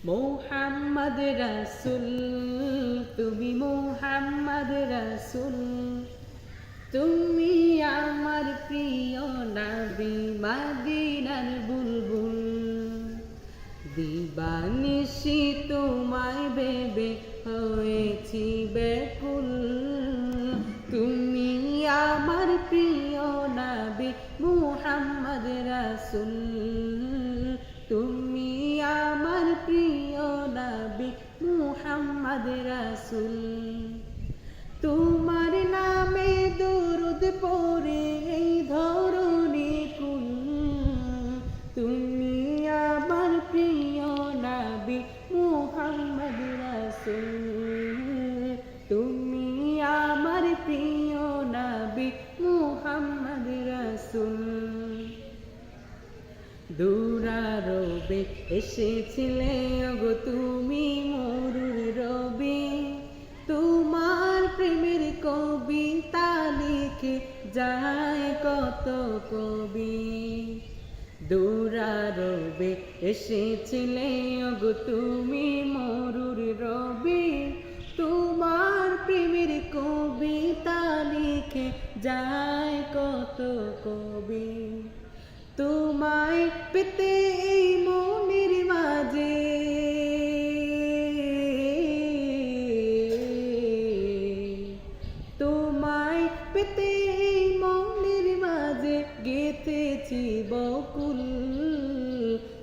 মোহাম্মদ রাসূল তুমি মোহাম্মদ রাসূল তুমি আমার প্রিয় নবী মদিনার বুলবুল দিবানিশি তোমায় ভেবে হয়েছি ব্যাকুল তুমি আমার প্রিয় নবী মুহাম্মদ রাসূল তুমি আমার প্রিয় নবী মুহাম্মদ রাসূল তোমার নামে দরুদ পড়ে এই ধরণী কুল তুমি আমার প্রিয় নবী মুহাম্মদ রাসূল তুমি আমার প্রিয় নবী মুহাম্মদ রাসূল দুরারবে এসেছিলে ওগো তুমি মরুর রবি তোমার প্রেমের কবিতা লিখে যায় কত কবি দুরারবে এসেছিলে ওগো তুমি মরুর রবি তোমার প্রেমের কবিতা লিখে যায় কত কবি তোমায় পেতে এই মনের মাঝে তোমায় পেতে এই মনের মাঝে গেঁথেছি বকুল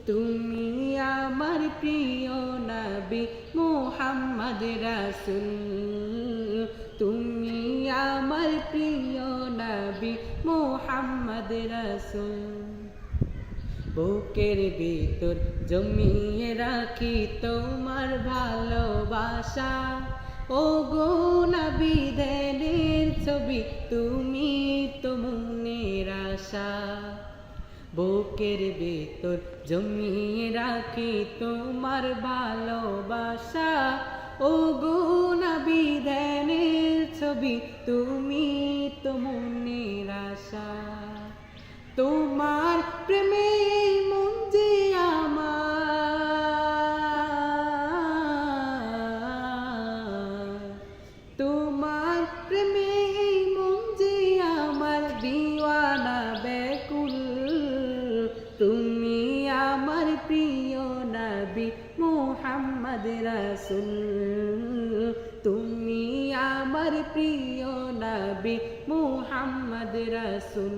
তুমি আমার প্রিয় নবী মুহাম্মদ রাসূল তুমি আমার প্রিয় নবী মুহাম্মদ রাসূল বুকের ভিতর জমিয়ে রাখি তোমার ভালোবাসা ও গো নবী ধ্যানের ছবি তুমি তো মনের আশা বুকের ভিতর জমিয়ে রাখি তোমার ভালোবাসা ও গো নবী ধ্যানের ছবি তুমি তো মনের আশা তোমার প্রেমে মন যে আমার তোমার প্রেমে মন যে আমার দিওয়ানা ব্যাকুল তুমি আমার প্রিয় নবী মুহাম্মদ রাসূল তুমি আমার প্রিয় নবী মুহাম্মদ রাসূল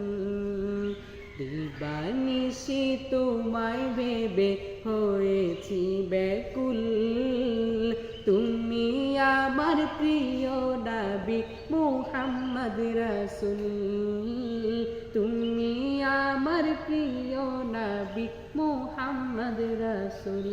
দিবানিশি তোমায় ভেবে হয়েছি ব্যাকুল তুমি আমার প্রিয় নবী মুহাম্মদ রাসূল তুমি আমার প্রিয় নবী মুহাম্মদ রাসূল।